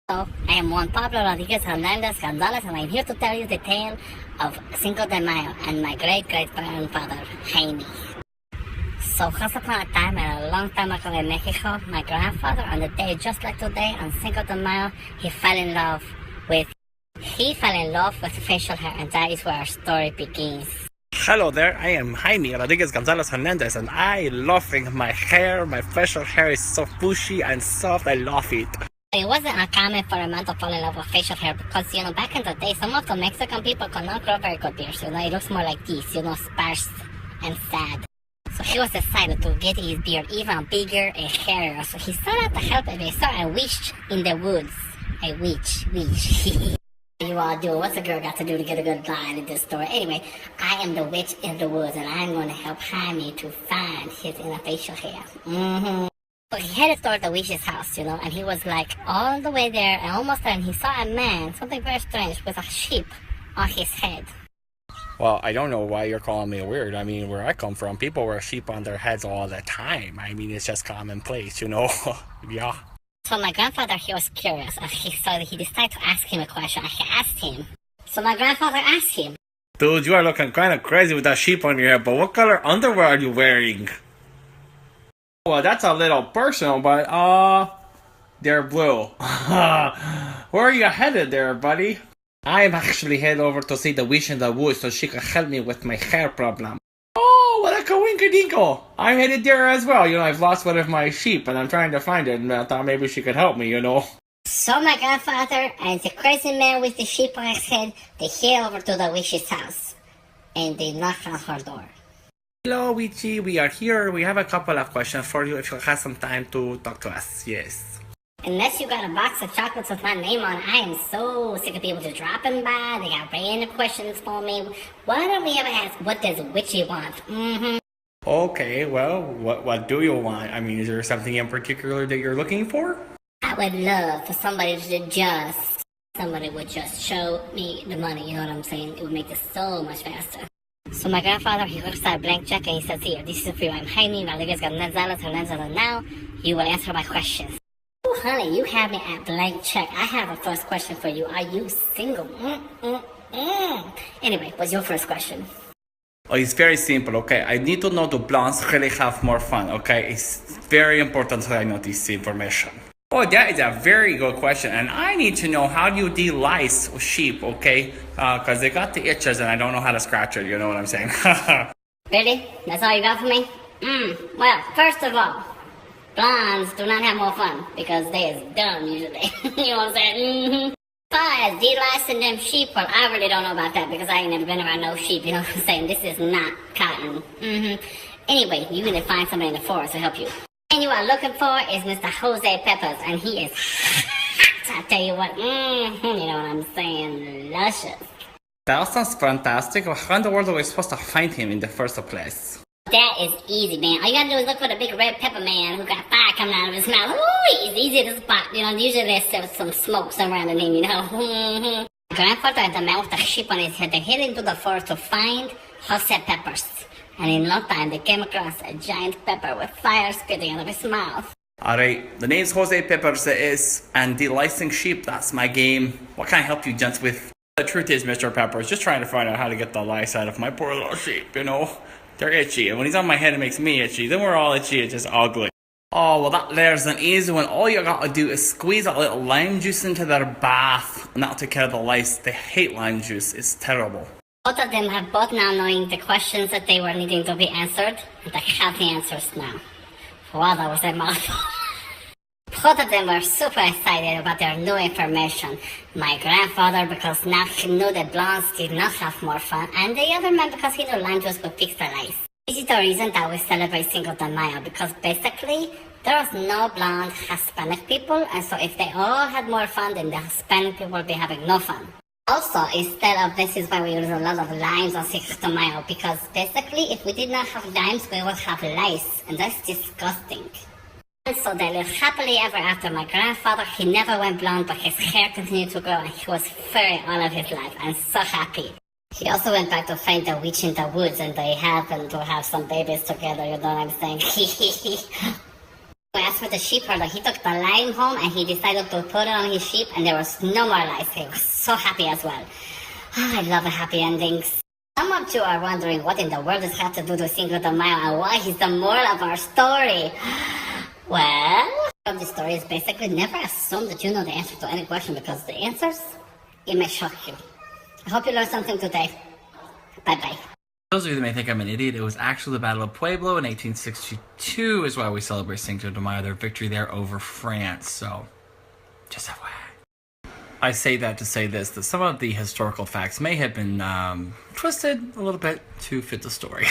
Hello, I am Juan Pablo Rodriguez Hernandez Gonzalez, and I'm here to tell you the tale of Cinco de Mayo and my great-great-grandfather, Jaime. So, once upon a time, and a long time ago in Mexico, my grandfather, on the day just like today, on Cinco de Mayo, he fell in love with facial hair, and that is where our story begins. Hello there, I am Jaime Rodriguez Gonzalez Hernandez, and I loving my hair. My facial hair is so bushy and soft, I love it. It wasn't uncommon for a man to fall in love with facial hair because, back in the day, some of the Mexican people could not grow very good beards. It looks more like this, sparse and sad. So he was decided to get his beard even bigger and hairier. So he sought out the help of a witch in the woods. A witch. You all do. What's a girl got to do to get a good line in this story? Anyway, I am the witch in the woods, and I'm going to help Jaime to find his inner facial hair. So he headed toward the witch's house, and he was like all the way there, and almost there, and he saw a man, something very strange, with a sheep on his head. Well, I don't know why you're calling me weird. I mean, where I come from, people wear sheep on their heads all the time. I mean, it's just commonplace, Yeah. So my grandfather, he was curious, and he decided to ask him a question, and he asked him. So my grandfather asked him, Dude, you are looking kind of crazy with that sheep on your head, but what color underwear are you wearing? Well, that's a little personal, but, they're blue. Where are you headed there, buddy? I'm actually headed over to see the witch in the woods so she can help me with my hair problem. Oh, what a coinkadinkle! I'm headed there as well. I've lost one of my sheep and I'm trying to find it, and I thought maybe she could help me, So my grandfather and the crazy man with the sheep on his head, they head over to the witch's house, and they knock on her door. Hello, Witchy. We are here. We have a couple of questions for you if you have some time to talk to us. Yes. Unless you got a box of chocolates with my name on, I am so sick of people just dropping by. They got random questions for me. Why don't we ever ask, what does Witchy want? Okay, well, what do you want? I mean, is there something in particular that you're looking for? I would love for somebody would just show me the money, you know what I'm saying? It would make this so much faster. So my grandfather, he looks at a blank check and he says, here, this is for you. I'm Jaime Rodriguez Gonzalez Hernandez, and now you will answer my questions. Oh, honey, you have me at blank check. I have a first question for you. Are you single? Anyway, what's your first question? Oh, it's very simple, okay? I need to know do blondes really have more fun, okay? It's very important that I know this information. Oh, that is a very good question, and I need to know how do you de-lice sheep, okay? Because they got the itches and I don't know how to scratch it, you know what I'm saying? Really? That's all you got for me? Well, first of all, blondes do not have more fun because they is dumb usually. You know what I'm saying? As far as de-licing them sheep, well, I really don't know about that because I ain't never been around no sheep, you know what I'm saying? This is not cotton. Anyway, you need to find somebody in the forest to help you. And you are looking for is Mr. Jose Peppers, and he is I tell you what, you know what I'm saying, luscious. That sounds fantastic. How in the world are we supposed to find him in the first place? That is easy, man. All you gotta do is look for the big red pepper man who got fire coming out of his mouth. Ooh, he's easy to spot, usually there's some smoke surrounding him, Grandfather and the man with the sheep on his head, they headed into the forest to find Jose Peppers. And in no time, they came across a giant pepper with fire spitting out of his mouth. Alright, the name's Jose Peppers and de-licing sheep, that's my game. What can I help you gents with? The truth is, Mr. Peppers, just trying to find out how to get the lice out of my poor little sheep, They're itchy, and when he's on my head, it makes me itchy. Then we're all itchy, it's just ugly. Oh, well, there's an easy one. All you gotta do is squeeze a little lime juice into their bath, and that'll take care of the lice. They hate lime juice, it's terrible. Both of them have both now knowing the questions that they were needing to be answered, and they have the answers now. Wow, that was a mouthful. Both of them were super excited about their new information. My grandfather because now he knew that blondes did not have more fun, and the other man because he knew lime juice would fix the lice. This is the reason that we celebrate Cinco de Mayo, because basically there was no blonde Hispanic people, and so if they all had more fun, then the Hispanic people would be having no fun. Also, this is why we use a lot of limes on Cinco de Mayo, because basically if we did not have limes, we would have lice, and that's disgusting. And so they lived happily ever after. My grandfather, he never went blonde, but his hair continued to grow, and he was furry all of his life, and so happy. He also went back to find the witch in the woods, and they happened to have some babies together, you know what I'm saying? I asked for the sheep herder. He took the lime home and he decided to put it on his sheep, and there was no more lice. He was so happy as well. I love the happy endings. Some of you are wondering what in the world this has to do with Cinco de Mayo and why he's the moral of our story. Well, the story is basically never assume that you know the answer to any question, because the answers, it may shock you. I hope you learned something today. Bye-bye. Those of you that may think I'm an idiot, it was actually the Battle of Pueblo in 1862 is why we celebrate Cinco de Mayo, their victory there over France. So, just FYI. I say that to say this, that some of the historical facts may have been twisted a little bit to fit the story.